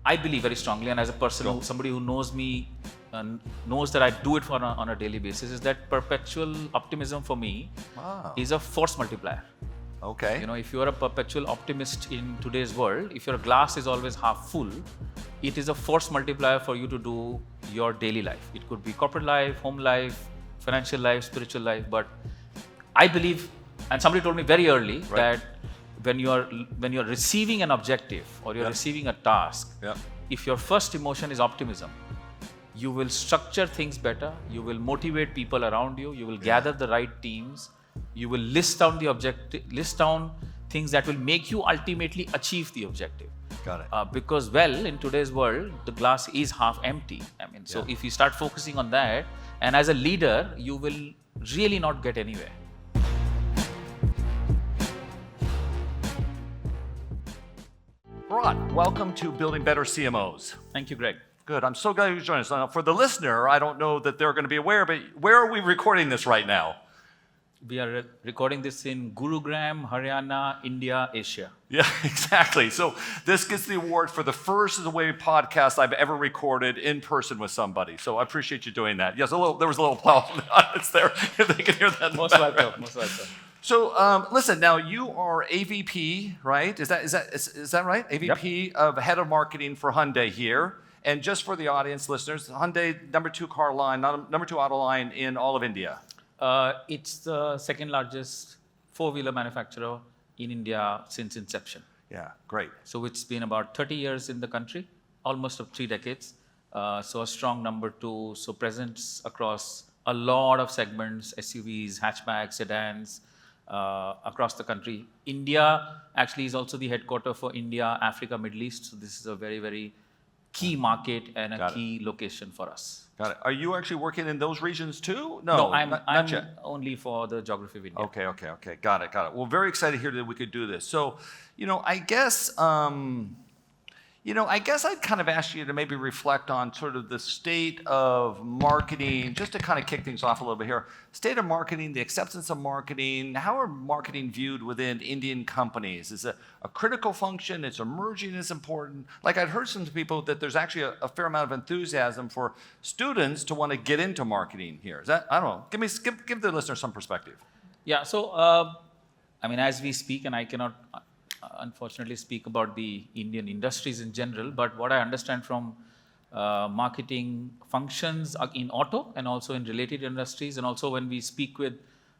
I believe very strongly, and as a person, somebody who knows me, knows that I do it on a daily basis, is that perpetual optimism for me is a force multiplier. Okay. You know, if you are a perpetual optimist in today's world, if your glass is always half full, it is a force multiplier for you to do your daily life. It could be corporate life, home life, financial life, spiritual life. But I believe, and somebody told me very early that when you're receiving an objective or you're receiving a task, if your first emotion is optimism, you will structure things better, you will motivate people around you, you will gather the right teams, you will list down the objective, list down things that will make you ultimately achieve the objective. Got it. Because, well, in today's world, the glass is half empty. I mean, so if you start focusing on that, and as a leader, you will really not get anywhere. Virat, welcome to Building Better CMOs. Thank you, Greg. Good. I'm so glad you joined us. Now, for the listener, I don't know that they're going to be aware, but where are we recording this right now? We are recording this in Gurugram, Haryana, India, Asia. Yeah, exactly. So this gets the award for the first way podcast I've ever recorded in person with somebody. So I appreciate you doing that. Yes, there was a little applause from the audience there. If they can hear that. Most welcome. Most welcome. So listen, now you are AVP, right? Is that right? AVP of Head of Marketing for Hyundai here. And just for the audience listeners, Hyundai #2 car line, #2 auto line in all of India. It's the second largest four-wheeler manufacturer in India since inception. Yeah, great. So it's been about 30 years in the country, almost of 3 decades. So a strong #2. So presence across a lot of segments, SUVs, hatchbacks, sedans, across the country. India actually is also the headquarter for India, Africa, Middle East. So this is a very, very key market and a key location for us. Got it. Are you actually working in those regions too? No, I'm not yet. only for the geography of India. Okay. Got it. Well, very excited here that we could do this. So, I guess I'd kind of ask you to maybe reflect on sort of the state of marketing, just to kind of kick things off a little bit here. State of marketing, the acceptance of marketing. How are marketing viewed within Indian companies? Is it a critical function? It's emerging as important? Like I'd heard some people that there's actually a fair amount of enthusiasm for students to want to get into marketing here. Is that, I don't know, give the listener some perspective. Yeah, so, as we speak, and I cannot unfortunately speak about the Indian industries in general, but what I understand from marketing functions in auto and also in related industries, and also when we speak with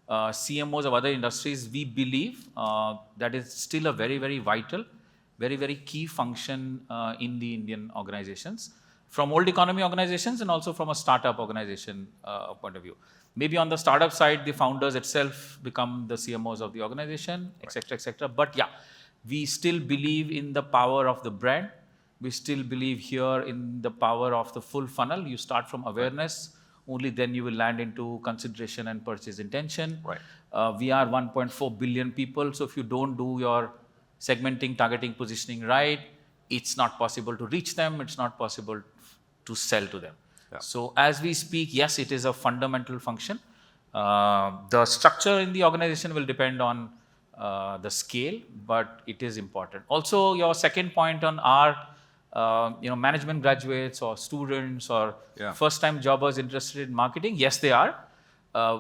CMOs of other industries, we believe that is still a very, very vital, very, very key function in the Indian organizations, from old economy organizations and also from a startup organization point of view. Maybe on the startup side, the founders itself become the CMOs of the organization, etc., etc. But yeah, we still believe in the power of the brand. We still believe here in the power of the full funnel. You start from awareness, only then you will land into consideration and purchase intention. Right. We are 1.4 billion people, so if you don't do your segmenting, targeting, positioning right, it's not possible to reach them, it's not possible to sell to them. Yeah. So as we speak, yes, it is a fundamental function. The structure in the organization will depend on the scale, but it is important. Also, your second point on our management graduates or students or first-time jobbers interested in marketing, yes, they are,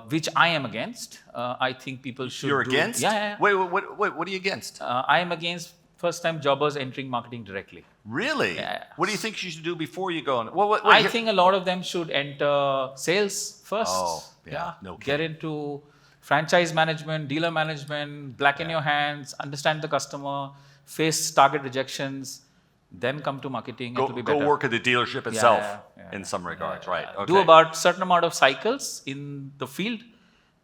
which I am against. I think people should. You're against? Yeah. Wait, what are you against? I am against first-time jobbers entering marketing directly. Really? Yeah. What do you think you should do before you go on? I think a lot of them should enter sales first. Oh, yeah. No kidding. Get into franchise management, dealer management, blacken your hands, understand the customer, face target rejections, then come to marketing. It will be better. Go work at the dealership itself in some regards, right? Okay. Do about certain amount of cycles in the field,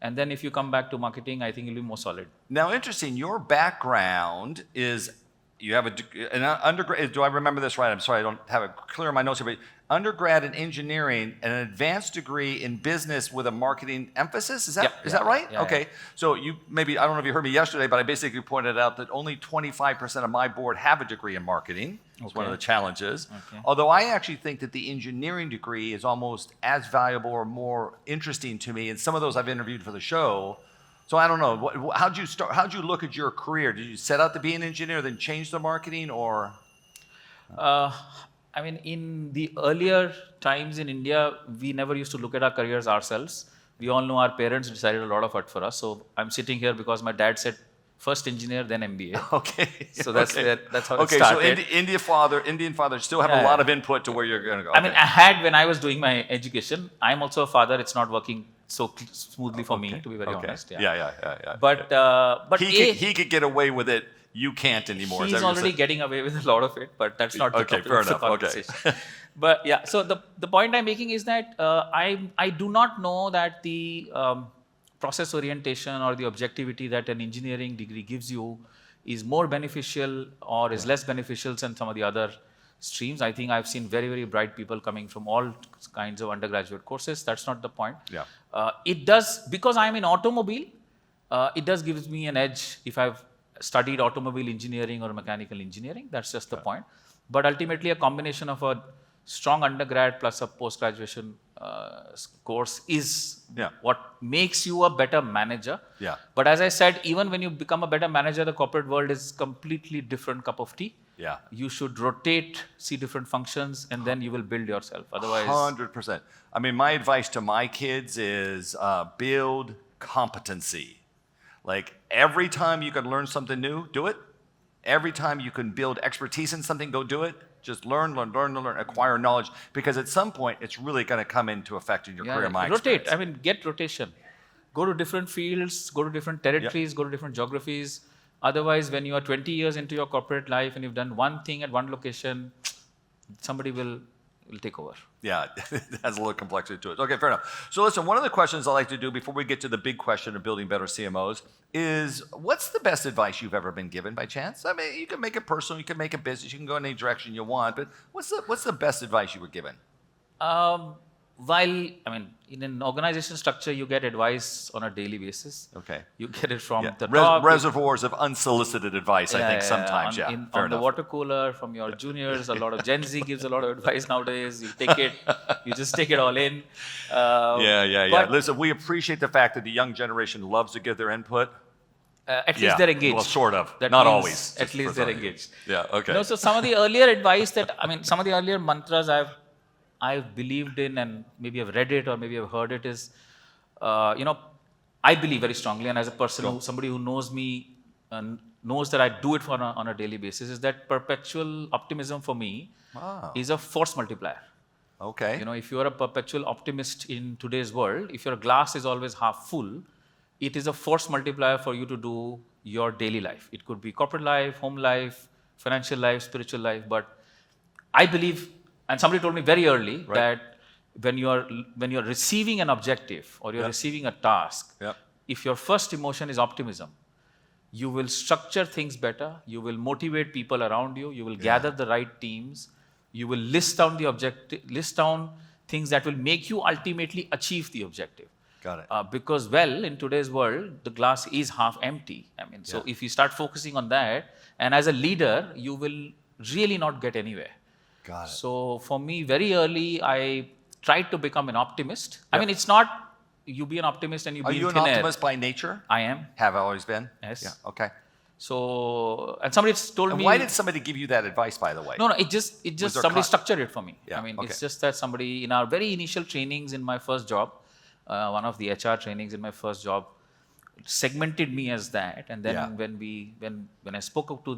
and then if you come back to marketing, I think you'll be more solid. Now, interesting, your background is, you have an undergrad, do I remember this right? I'm sorry, I don't have it clear in my notes here, but undergrad in engineering and an advanced degree in business with a marketing emphasis. Is that right? Yeah, okay. So you maybe, I don't know if you heard me yesterday, but I basically pointed out that only 25% of my board have a degree in marketing. It's one of the challenges. Okay. Although I actually think that the engineering degree is almost as valuable or more interesting to me. And some of those I've interviewed for the show. So I don't know. How'd you look at your career? Did you set out to be an engineer, then change the marketing, or? I mean, in the earlier times in India, we never used to look at our careers ourselves. We all know our parents decided a lot of it for us. So I'm sitting here because my dad said first engineer, then MBA. Okay. So that's okay. that's how it Okay, started. so Indian fathers still have a Yeah, lot yeah. of input to where you're going to go. I mean, I had when I was doing my education. I'm also a father. It's not working so smoothly for me, to be very honest. Yeah. But He could get away with it. You can't anymore. Is that he's what you're already saying? getting away with a lot of it, but that's not the Okay, topic fair of the enough. Okay. conversation. But yeah, so the point I'm making is that I do not know that the process orientation or the objectivity that an engineering degree gives you is more beneficial or is less beneficial than some of the other streams. I think I've seen very, very bright people coming from all kinds of undergraduate courses. That's not the point. Yeah. It does, because I'm in automobile, it does gives me an edge if I've studied automobile engineering or mechanical engineering. That's just the point. But ultimately, a combination of a strong undergrad plus a post-graduation course is what makes you a better manager. Yeah. But as I said, even when you become a better manager, the corporate world is completely different cup of tea. Yeah. You should rotate, see different functions, and then you will build yourself. Otherwise, 100%. I mean, my advice to my kids is build competency. Like every time you can learn something new, do it. Every time you can build expertise in something, go do it. Just learn, acquire knowledge. Because at some point, it's really going to come into effect in your career. My rotate. experience. I mean, get rotation. Go to different fields, go to different territories, go to different geographies. Otherwise, when you are 20 years into your corporate life and you've done one thing at one location, somebody will take over. Yeah, it has a little complexity to it. Okay, fair enough. So listen, one of the questions I like to do before we get to the big question of building better CMOs is, what's the best advice you've ever been given by chance? I mean, you can make it personal, you can make it business, you can go in any direction you want, but what's the best advice you were given? In an organization structure, you get advice on a daily basis. Okay. You get it from the top. Reservoirs of unsolicited advice, I think, sometimes, on, fair on the enough. water cooler from your juniors. A lot of Gen Z gives a lot of advice nowadays. You take it, you just take it all in. But listen, we appreciate the fact that the young generation loves to give their input. At least they're engaged. Well, sort of. That Not means always. At least they're engaged. Yeah, okay. No, so some of the earlier advice some of the earlier mantras I've believed in, and maybe I've read it or maybe I've heard it, is, I believe very strongly, and as a person, somebody who knows me and knows that I do it on a daily basis, is that perpetual optimism for me is a force multiplier. Okay. If you are a perpetual optimist in today's world, if your glass is always half full, it is a force multiplier for you to do your daily life. It could be corporate life, home life, financial life, spiritual life. But I believe, and somebody told me very early that when you're receiving an objective or you're receiving a task, if your first emotion is optimism, you will structure things better, you will motivate people around you, you will gather the right teams, you will list down things that will make you ultimately achieve the objective. Got it. Because, in today's world, the glass is half empty. So if you start focusing on that, and as a leader, you will really not get anywhere. Got it. So for me, very early, I tried to become an optimist. I mean, it's not you be an optimist and you be in thin air. Are you an optimist by nature? I am. Have always been? Yes. Yeah, okay. So, and somebody told me. Why did somebody give you that advice, by the way? No, it just somebody structured it for me. Yeah, it's just that somebody in our very initial trainings in my first job, one of the HR trainings in my first job, segmented me as that. And then when I spoke up to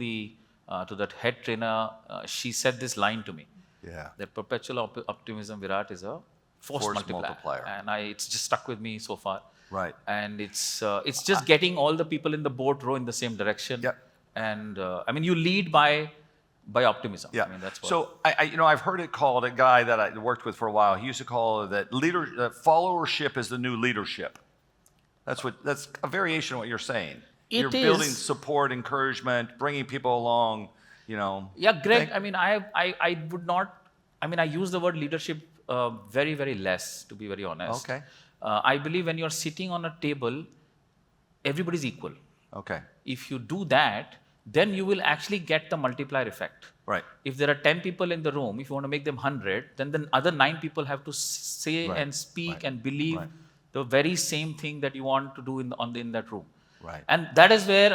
that head trainer, she said this line to me. Yeah. That perpetual optimism, Virat, is a force multiplier. And it's just stuck with me so far. Right. And it's just getting all the people in the boat row in the same direction. Yeah. And you lead by optimism. Yeah. That's what. So I've heard it called, a guy that I worked with for a while, he used to call it that followership is the new leadership. That's a variation of what you're saying. You're building support, encouragement, bringing people along, Yeah, Greg, I would not, I use the word leadership very, very less, to be very honest. Okay. I believe when you're sitting on a table, everybody's equal. Okay. If you do that, then you will actually get the multiplier effect. Right. If there are 10 people in the room, if you want to make them 100, then the other 9 people have to say and speak and believe the very same thing that you want to do in that room. Right. And that is where,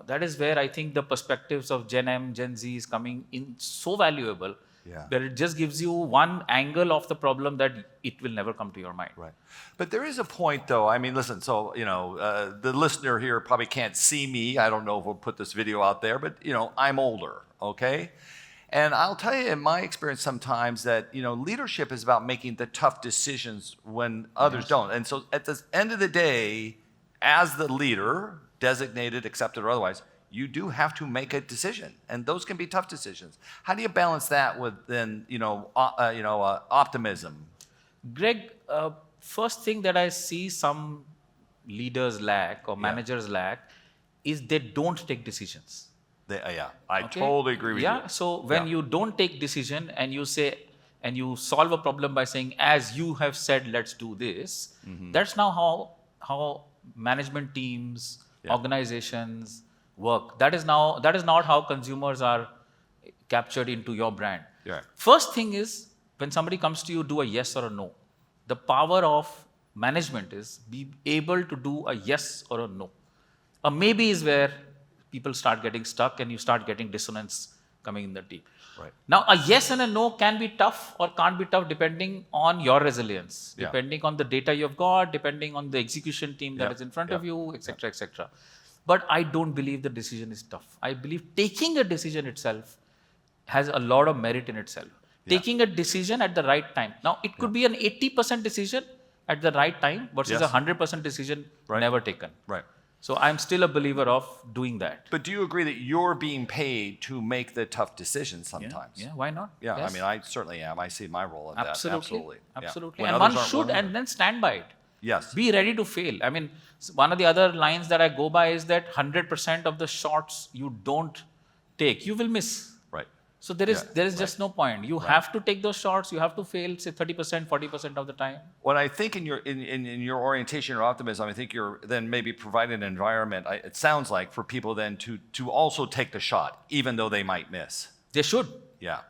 that is where I think the perspectives of Gen M, Gen Z is coming in so valuable. Yeah. That it just gives you one angle of the problem that it will never come to your mind. Right. But there is a point, though. I mean, listen, so, the listener here probably can't see me. I don't know if we'll put this video out there, but, I'm older, okay? And I'll tell you in my experience sometimes that, leadership is about making the tough decisions when others don't. And so at the end of the day, as the leader, designated, accepted, or otherwise, you do have to make a decision, and those can be tough decisions. How do you balance that with then, optimism? Greg, first thing that I see some leaders lack or managers lack is they don't take decisions. I totally agree with you. Yeah, so when you don't take decision and you say, and you solve a problem by saying, as you have said, let's do this, that's now how management teams, organizations work. That is not how consumers are captured into your brand. Yeah. First thing is, when somebody comes to you, do a yes or a no. The power of management is be able to do a yes or a no. A maybe is where people start getting stuck and you start getting dissonance coming in the team. Right. Now, a yes and a no can be tough or can't be tough depending on your resilience, depending on the data you've got, depending on the execution team that is in front of you, etc., etc. But I don't believe the decision is tough. I believe taking a decision itself has a lot of merit in itself. Taking a decision at the right time. Now, it could be an 80% decision at the right time versus a 100% decision never taken. Right. So I'm still a believer of doing that. But do you agree that you're being paid to make the tough decisions sometimes? Yeah, why not? Yeah, Yes. I mean, I certainly am. I see my role in that. Absolutely. Absolutely. When And others one aren't should, willing to. and then stand by it. Yes. Be ready to fail. I mean, one of the other lines that I go by is that 100% of the shots you don't take, you will miss. Right. So there is just no point. You have to take those shots. You have to fail, say 30%, 40% of the time. When I think in your orientation or optimism, I think you're then maybe providing an environment. It sounds like for people then to also take the shot, even though they might miss. They should. Yeah.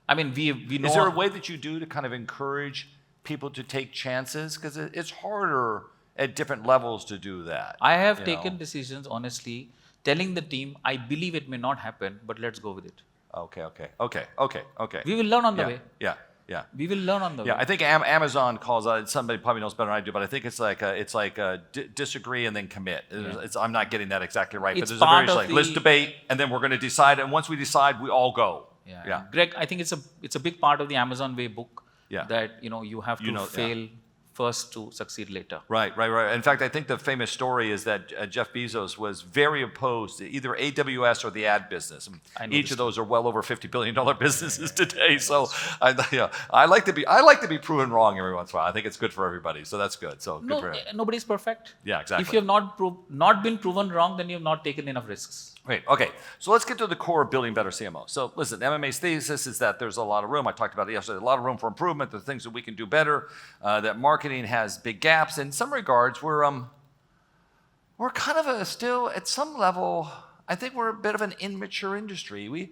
I mean, we know. Is there a way that you do to kind of encourage people to take chances? Because it's harder at different levels to do that. I have taken decisions, honestly, telling the team, I believe it may not happen, but let's go with it. Okay. We will learn on the way. Yeah. We will learn on the way. Yeah, I think Amazon calls it. Somebody probably knows better than I do, but I think it's like disagree and then commit. I'm not getting that exactly right, but there's a very like let's debate and then we're going to decide, and once we decide, we all go. Yeah. Greg, I think it's a big part of the Amazon way book. That you have to fail first to succeed later. Right. In fact, I think the famous story is that Jeff Bezos was very opposed to either AWS or the ad business. Each of those are well over $50 billion businesses today. So I like to be proven wrong every once in a while. I think it's good for everybody. So that's good. So good for him. Nobody's perfect. Yeah, exactly. If you have not been proven wrong, then you have not taken enough risks. Great. Okay. So let's get to the core of building better CMOs. So listen, MMA's thesis is that there's a lot of room. I talked about it yesterday. A lot of room for improvement. There's things that we can do better. That marketing has big gaps. In some regards, we're kind of still at some level. I think we're a bit of an immature industry. We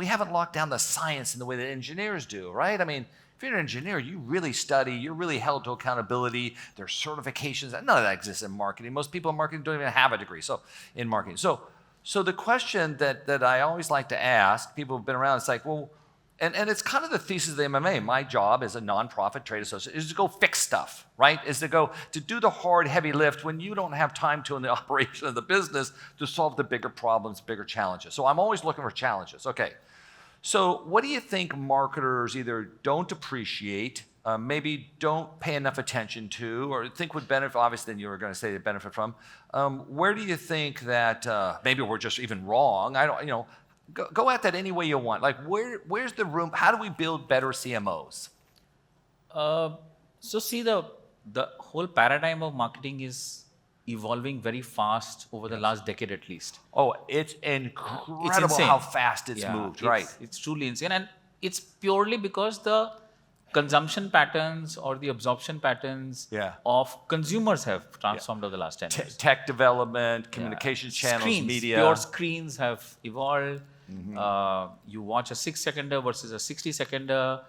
haven't locked down the science in the way that engineers do, right? I mean, if you're an engineer, you really study, you're really held to accountability. There's certifications. None of that exists in marketing. Most people in marketing don't even have a degree. In marketing. So the question that I always like to ask people who've been around, it's like, well, and it's kind of the thesis of the MMA. My job as a nonprofit trade associate is to go fix stuff, right? Is to do the hard, heavy lift when you don't have time to in the operation of the business to solve the bigger problems, bigger challenges. So I'm always looking for challenges. Okay. So what do you think marketers either don't appreciate, maybe don't pay enough attention to, or think would benefit? Obviously, then you were going to say they benefit from. Where do you think that maybe we're just even wrong? I don't, go at that any way you want. Like, where's the room? How do we build better CMOs? So see, the whole paradigm of marketing is evolving very fast over the last decade at least. Oh, it's incredible how fast it's moved, right? It's truly insane. And it's purely because the consumption patterns or the absorption patterns of consumers have transformed over the last 10 years. Tech development, communication channels, screens, media. Pure screens have evolved. You watch a 6-seconder versus a 60-seconder.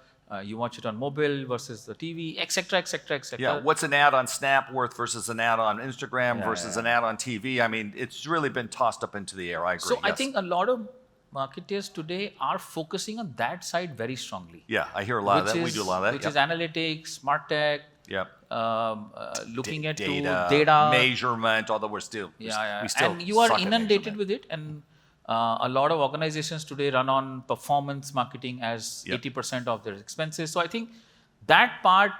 You watch it on mobile versus the TV, etc., etc., etc. Yeah, what's an ad on Snap worth versus an ad on Instagram versus an ad on TV? I mean, it's really been tossed up into the air. I agree. So I think a lot of marketers today are focusing on that side very strongly. Yeah, I hear a lot of that. We do a lot of that. Which is analytics, smart tech, Yep. looking at data, measurement, although we still and you are inundated with it. And a lot of organizations today run on performance marketing as 80% of their expenses. So I think that part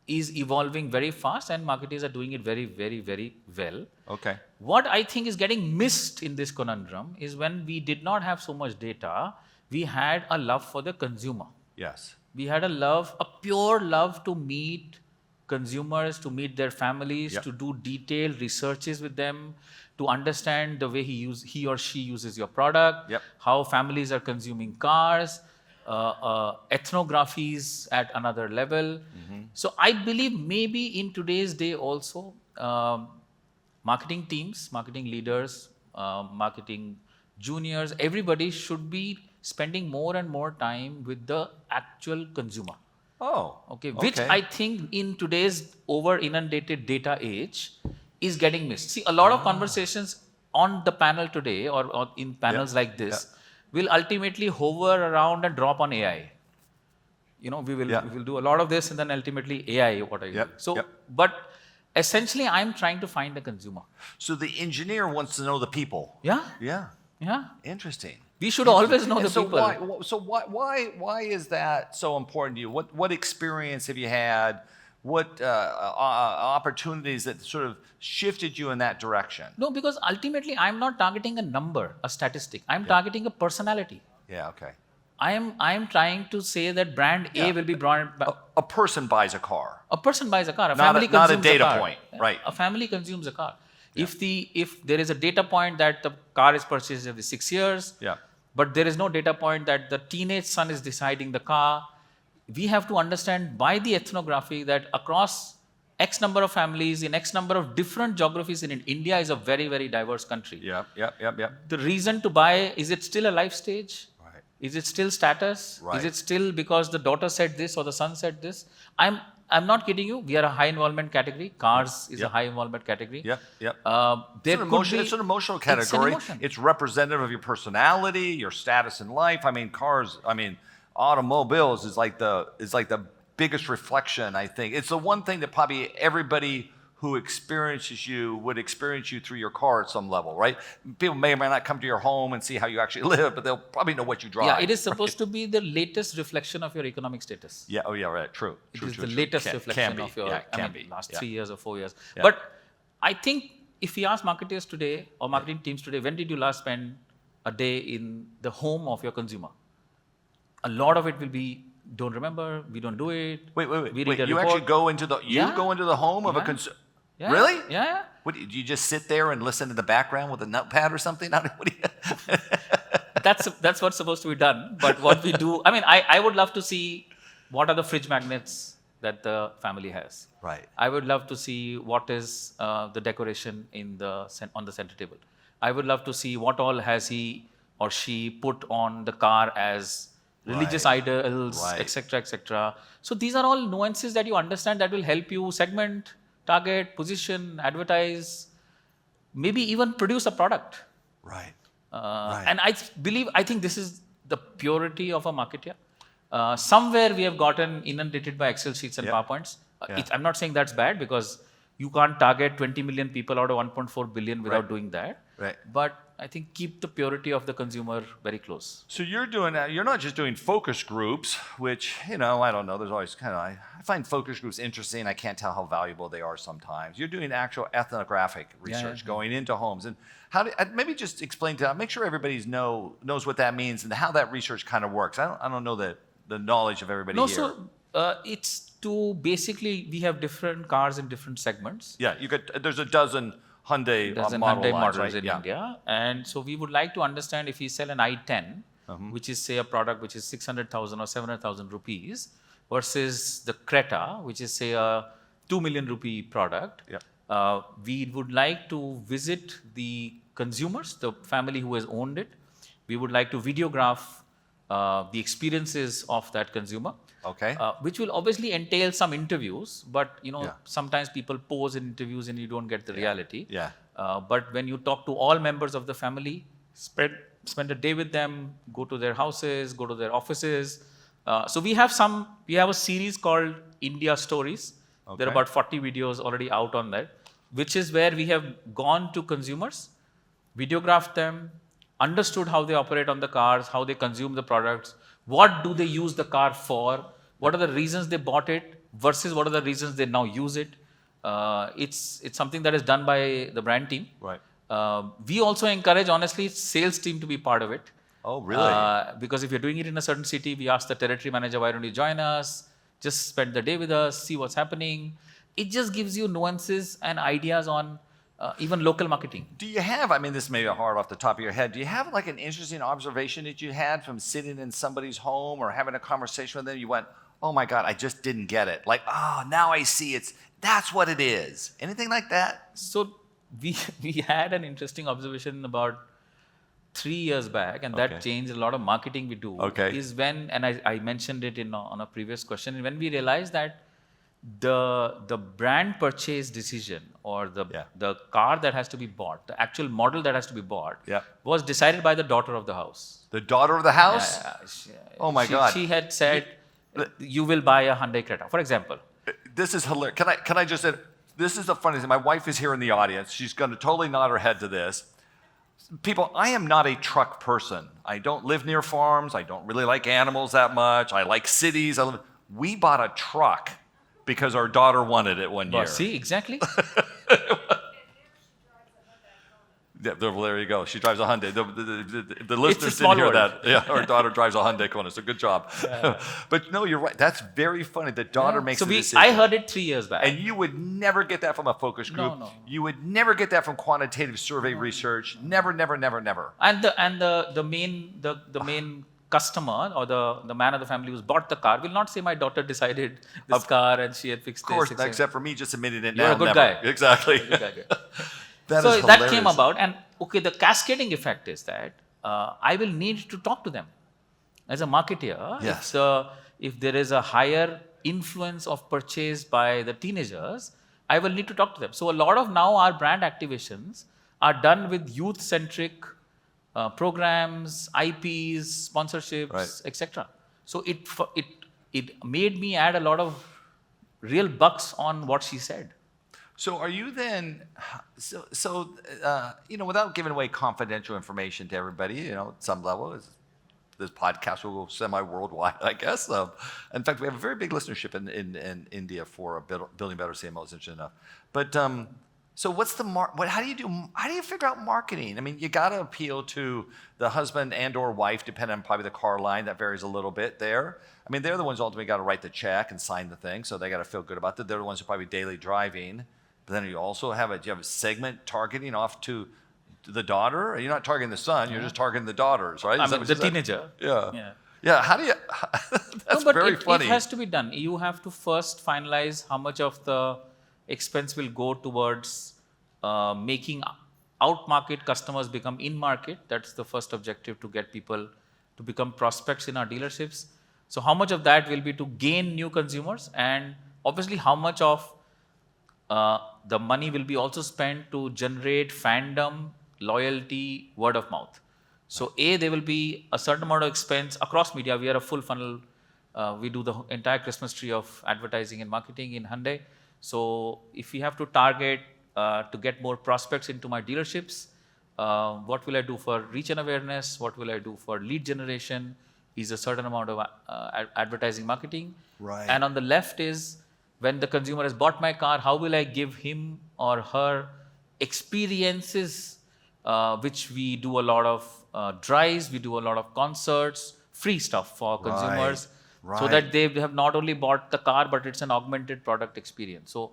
is evolving very fast, and marketers are doing it very, very, very well. Okay. What I think is getting missed in this conundrum is when we did not have so much data, we had a love for the consumer. Yes. We had a pure love to meet consumers, to meet their families, to do detailed researches with them, to understand the way he or she uses your product, how families are consuming cars, ethnographies at another level. So I believe maybe in today's day also, marketing teams, marketing leaders, marketing juniors, everybody should be spending more and more time with the actual consumer. Okay. Which I think in today's over-inundated data age is getting missed. See, a lot of conversations on the panel today or in panels like this will ultimately hover around and drop on AI. You know, we will do a lot of this and then ultimately AI, what are you doing? So, but essentially I'm trying to find the consumer. So the engineer wants to know the people. Yeah. Interesting. We should always know the people. Why is that so important to you? What experience have you had? What opportunities that sort of shifted you in that direction? No, because ultimately I'm not targeting a number, a statistic. I'm targeting a personality. Yeah, okay. I am trying to say that brand A will be brought back. A person buys a car. A person buys a car. A family consumes not a data a car. point, right? A family consumes a car. If there is a data point that the car is purchased every 6 years, but there is no data point that the teenage son is deciding the car, we have to understand by the ethnography that across X number of families in X number of different geographies in India is a very, very diverse country. The reason to buy, is it still a life stage? Right. Is it still status? Right. Is it still because the daughter said this or the son said this? I'm not kidding you. We are a high involvement category. Cars is a high involvement category. It's an emotional category. It's representative of your personality, your status in life. I mean, automobiles is like the biggest reflection, I think. It's the one thing that probably everybody who experiences you would experience you through your car at some level, right? People may or may not come to your home and see how you actually live, but they'll probably know what you drive. Yeah, it is supposed to be the latest reflection of your economic status. Yeah, right, true. It is the latest reflection of your last 3 years or 4 years. Yeah. But I think if we ask marketers today or marketing teams today, when did you last spend a day in the home of your consumer? A lot of it will be, don't remember, we don't do it. Wait. You actually go into the home of a consumer? Yeah. Really? Yeah. What, do you just sit there and listen in the background with a notepad or something? That's what's supposed to be done. But what we do, I would love to see what are the fridge magnets that the family has. Right. I would love to see what is the decoration on the center table. I would love to see what all has he or she put on the car as religious idols, etc., etc. So these are all nuances that you understand that will help you segment, target, position, advertise, maybe even produce a product. Right. And I think this is the purity of a marketer. Somewhere we have gotten inundated by Excel sheets and PowerPoints. I'm not saying that's bad because you can't target 20 million people out of 1.4 billion without doing that. Right. But I think keep the purity of the consumer very close. So you're doing that. You're not just doing focus groups, which, I don't know. There's always I find focus groups interesting. I can't tell how valuable they are sometimes. You're doing actual ethnographic research, going into homes. And maybe just explain make sure everybody knows what that means and how that research kind of works. I don't know the knowledge of everybody here. So it's to basically, we have different cars in different segments. Yeah, there's a dozen Hyundai models in India. And so we would like to understand if we sell an i10, which is say a product which is 600,000 or 700,000 rupees versus the Creta, which is say a 2 million rupee product. We would like to visit the consumers, the family who has owned it. We would like to videograph the experiences of that consumer. Okay. Which will obviously entail some interviews, but Yeah. sometimes people pose in interviews and you don't get the reality. Yeah. But when you talk to all members of the family, spend a day with them, go to their houses, go to their offices. So we have a series called India Stories. There are Okay. about 40 videos already out on that, which is where we have gone to consumers, videographed them, understood how they operate on the cars, how they consume the products, what do they use the car for, what are the reasons they bought it versus what are the reasons they now use it. It's something that is done by the brand team. Right. We also encourage, honestly, sales team to be part of it. Oh, really? Because if you're doing it in a certain city, we ask the territory manager, why don't you join us? Just spend the day with us, see what's happening. It just gives you nuances and ideas on even local marketing. Do you have, I mean, this may be hard off the top of your head, do you have like an interesting observation that you had from sitting in somebody's home or having a conversation with them? You went, oh my God, I just didn't get it. Like, oh, now I see that's what it is. Anything like that? So we had an interesting observation about 3 years back, and that Okay. changed a lot of marketing we do. Okay. Is when, and I mentioned it on a previous question, when we realized that the brand purchase decision or the car that has to be bought, the actual model that has to be bought, Yeah. was decided by the daughter of the house. The daughter of the house? Oh my God. She had said, you will buy a Hyundai Creta, for example. This is hilarious. Can I just say, this is the funniest thing. My wife is here in the audience. She's going to totally nod her head to this. People, I am not a truck person. I don't live near farms. I don't really like animals that much. I like cities. We bought a truck because our daughter wanted it one year. Well, see, exactly. Yeah, there you go. She drives a Hyundai. The listeners small didn't hear world. that. Yeah, our daughter drives a Hyundai Kona, so good job. But no, you're right. That's very funny. The daughter makes So the decision. I heard it 3 years back. And you would never get that from a focus group. No. You would never get that from quantitative survey research. Never, never, never, never. And the main customer or the man of the family who's bought the car will not say my daughter decided this car and she had fixed Of course, this. except for me just admitting it You're now. a good never. guy. Exactly. Good guy, good. That So is that came hilarious. about, and okay, the cascading effect is that I will need to talk to them as a marketer. Yes. If there is a higher influence of purchase by the teenagers, I will need to talk to them. So a lot of now our brand activations are done with youth-centric programs, IPs, sponsorships, Right. etc. So it made me add a lot of real bucks on what she said. So are you then, without giving away confidential information to everybody, at some level, this podcast will go semi-worldwide, I guess. In fact, we have a very big listenership in India for Building Better CMOs, interesting enough. But so what's how do you figure out marketing? I mean, you got to appeal to the husband and or wife, depending on probably the car line. That varies a little bit there. I mean, they're the ones ultimately got to write the check and sign the thing, so they got to feel good about it. They're the ones who are probably daily driving. But then you also have do you have a segment targeting off to the daughter? You're not targeting the son, you're just targeting the daughters, right? I Is that mean, what the you said? teenager. Yeah. Yeah, how do you, that's No, but very funny. It has to be done. You have to first finalize how much of the expense will go towards making out-market customers become in-market. That's the first objective, to get people to become prospects in our dealerships. So how much of that will be to gain new consumers, and obviously how much of the money will be also spent to generate fandom, loyalty, word of mouth. So there will be a certain amount of expense across media. We are a full funnel. We do the entire Christmas tree of advertising and marketing in Hyundai. So if we have to target to get more prospects into my dealerships, what will I do for reach and awareness? What will I do for lead generation? Is a certain amount of advertising marketing. Right. And on the left is, when the consumer has bought my car, how will I give him or her experiences, which we do a lot of drives, we do a lot of concerts, free stuff for consumers, so that they have not only bought the car, but it's an augmented product experience. So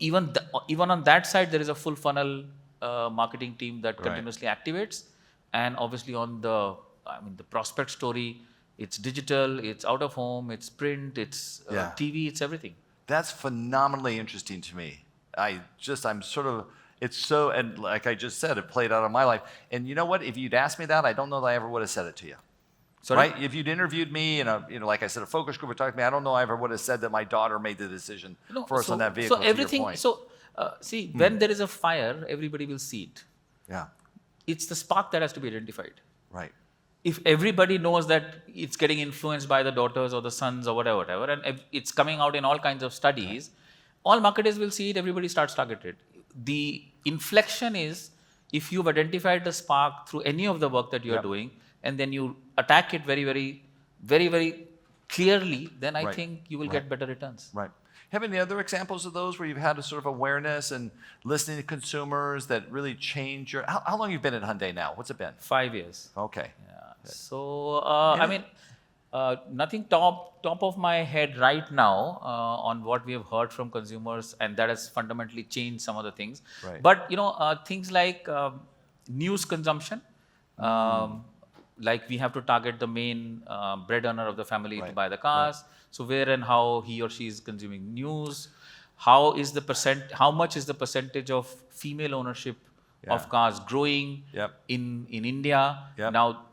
even on that side, there is a full funnel marketing team that continuously activates. And obviously on the prospect story, it's digital, it's out of home, it's print, it's TV, it's everything. That's phenomenally interesting to me. It's so, and like I just said, it played out in my life. And you know what? If you'd asked me that, I don't know that I ever would have said it to you. Sorry? Right? If you'd interviewed me in a, like I said, a focus group or talked to me, I don't know I ever would have said that my daughter made the decision No, for us on that vehicle. so to your everything. point. So see, when there is a fire, everybody will see it. Yeah. It's the spark that has to be identified. Right. If everybody knows that it's getting influenced by the daughters or the sons or whatever, and it's coming out in all kinds of studies, all marketers will see it, everybody starts targeted. The inflection is if you've identified the spark through any of the work that you're doing, and then you attack it very, very, very, very clearly, then I think you will get better returns. Right. Have any other examples of those where you've had a sort of awareness and listening to consumers that really change your... How long have you been at Hyundai now? What's it been? 5 years. Okay. Yeah. So, I mean, nothing top of my head right now on what we have heard from consumers, and that has fundamentally changed some of the things. Right. But, things like news consumption, like we have to target the main bread earner of the family to buy the cars. So where and how he or she is consuming news, how much is the percentage of female ownership of cars growing in India? Now,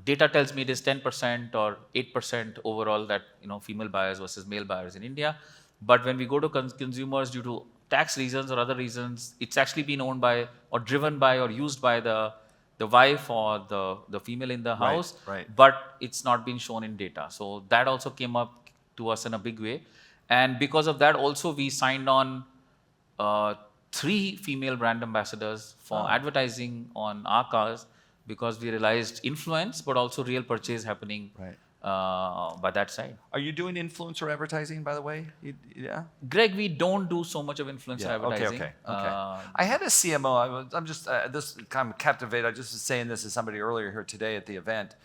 data tells me it is 10% or 8% overall that female buyers versus male buyers in India. But when we go to consumers due to tax reasons or other reasons, it's actually been owned by or driven by or used by the wife or the female in the house, but it's not been shown in data. So that also came up to us in a big way. And because of that also we signed on 3 female brand ambassadors for advertising on our cars, because we realized influence but also real purchase happening by that side. Are you doing influencer advertising, by the way? Yeah. Greg, we don't do so much of influencer advertising. Okay. I had a CMO. I'm just this kind of captivated. I just was saying this to somebody earlier here today at the event.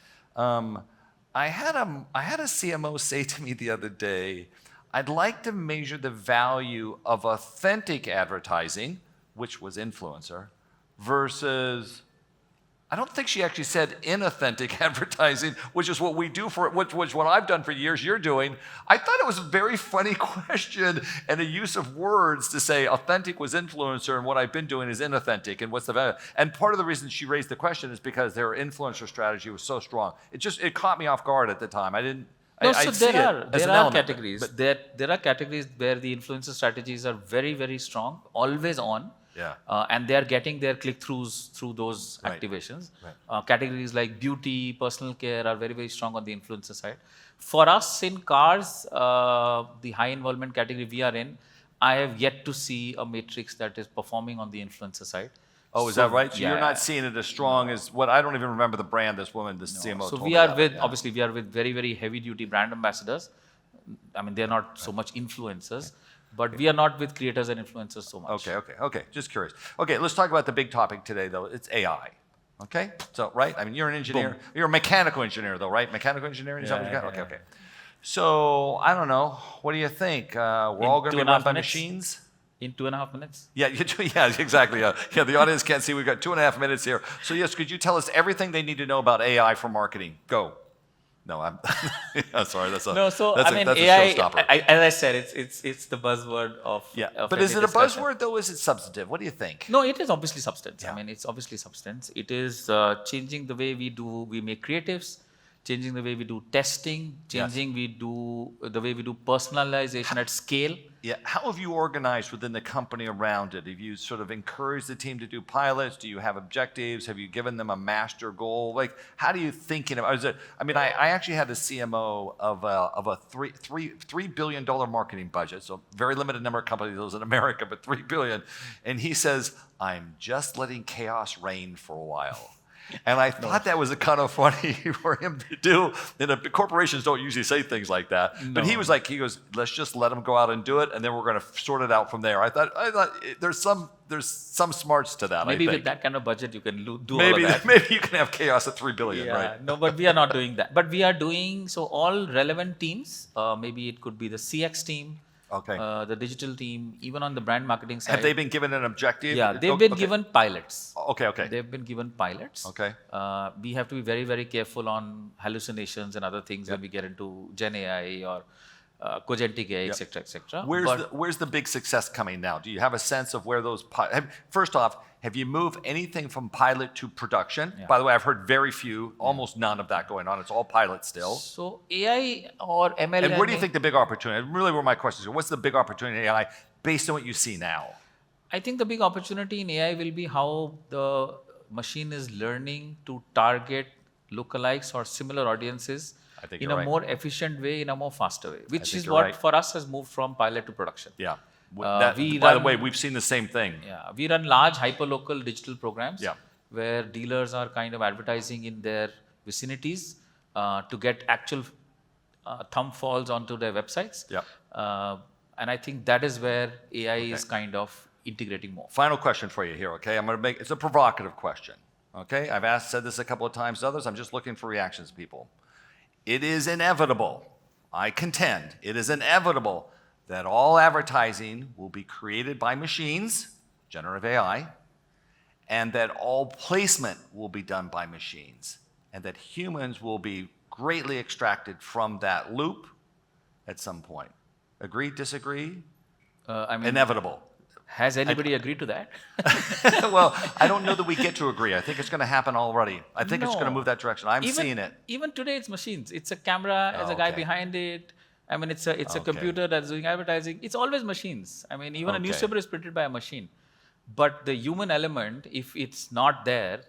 I had a CMO say to me the other day, I'd like to measure the value of authentic advertising, which was influencer, versus, I don't think she actually said inauthentic advertising, which is what we do which what I've done for years, you're doing. I thought it was a very funny question and a use of words to say authentic was influencer and what I've been doing is inauthentic, and what's the value? And part of the reason she raised the question is because their influencer strategy was so strong. It caught me off guard at the time. I didn't. So there are categories. There are categories where the influencer strategies are very, very strong, always on. And they are getting their click-throughs through those activations. Categories like beauty, personal care are very, very strong on the influencer side. For us in cars, the high involvement category we are in, I have yet to see a matrix that is performing on the influencer side. Oh, is that right? So you're not seeing it as strong as what, I don't even remember the brand this woman, this CMO So told we me are that. with, obviously we are with very, very heavy duty brand ambassadors. I mean, they're not so much influencers. But we are not with creators and influencers so much. Okay. Just curious. Okay, let's talk about the big topic today, though. It's AI. Okay? So, right? I mean, you're an engineer. Boom. You're a mechanical engineer, though, right? Mechanical engineering? Is that what you got? Yeah. Okay. So, I don't know. What do you think? We're all going to be run by machines? In 2.5 minutes? Yeah, exactly. Yeah, the audience can't see. We've got 2.5 minutes here. So, yes, could you tell us everything they need to know about AI for marketing? Go. No, I'm sorry. That's a AI. showstopper. As I said, it's the buzzword of but is it a buzzword though? Is it substantive? What do you think? No, it is obviously substance. I mean, it's obviously substance. It is changing the way we make creatives, changing the way we do testing, changing the way we do personalization at scale. Yeah. How have you organized within the company around it? Have you sort of encouraged the team to do pilots? Do you have objectives? Have you given them a master goal? Like, how do you think? I actually had a CMO of a $3 billion marketing budget. So very limited number of companies in America, but $3 billion. And he says, "I'm just letting chaos reign for a while." And I thought that was kind of funny for him to do. And corporations don't usually say things like that. No. But he goes, "Let's just let them go out and do it, and then we're going to sort it out from there." I thought there's some smarts to that. Maybe I think. with that kind of budget, you can do all of that. Maybe you can have chaos at $3 billion, right? No, but we are not doing that. But we are doing, so all relevant teams, maybe it could be the CX team, the digital team, even on the brand marketing side. Have they been given an objective? Yeah, they've been given pilots. Okay. They've been given pilots. Okay. We have to be very, very careful on hallucinations and other things when we get into Gen AI or Cogentic AI, etc., etc. Where's the big success coming now? Do you have a sense of where those? First off, have you moved anything from pilot to production? Yeah. By the way, I've heard very few, almost none of that going on. It's all pilot still. So AI or ML. And where do you think the big opportunity? Really, where my questions are. What's the big opportunity in AI based on what you see now? I think the big opportunity in AI will be how the machine is learning to target lookalikes or similar audiences in a more efficient way, in a more faster way, which is what for us has moved from pilot to production. Yeah. By the way, we've seen the same thing. Yeah, we run large hyperlocal digital programs Yeah. where dealers are kind of advertising in their vicinities to get actual thumb falls onto their websites. Yeah. And I think that is where AI is kind of integrating more. Final question for you here, okay? It's a provocative question, okay? I've said this a couple of times to others. I'm just looking for reactions, people. It is inevitable, I contend, it is inevitable that all advertising will be created by machines, generative AI, and that all placement will be done by machines, and that humans will be greatly extracted from that loop at some point. Agree, disagree? Inevitable. Has anybody agreed to that? Well, I don't know that we get to agree. I think it's going to happen already. I think it's going to move that direction. I'm seeing it. Even today, it's machines. It's a camera, there's a guy behind it. I mean, it's a computer that's doing advertising. It's always machines. I mean, even a newspaper is printed by a machine. But the human element, if it's not there,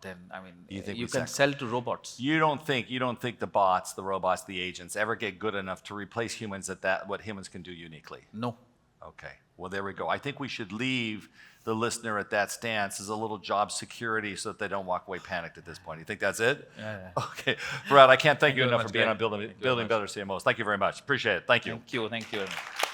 then I mean, you can sell to robots. You don't think the bots, the robots, the agents ever get good enough to replace humans at what humans can do uniquely? No. Okay. Well, there we go. I think we should leave the listener at that stance as a little job security so that they don't walk away panicked at this point. You think that's it? Yeah. Okay. Virat, I can't thank you enough for being on Building Better CMOs. Thank you very much. Appreciate it. Thank you. Thank you very much.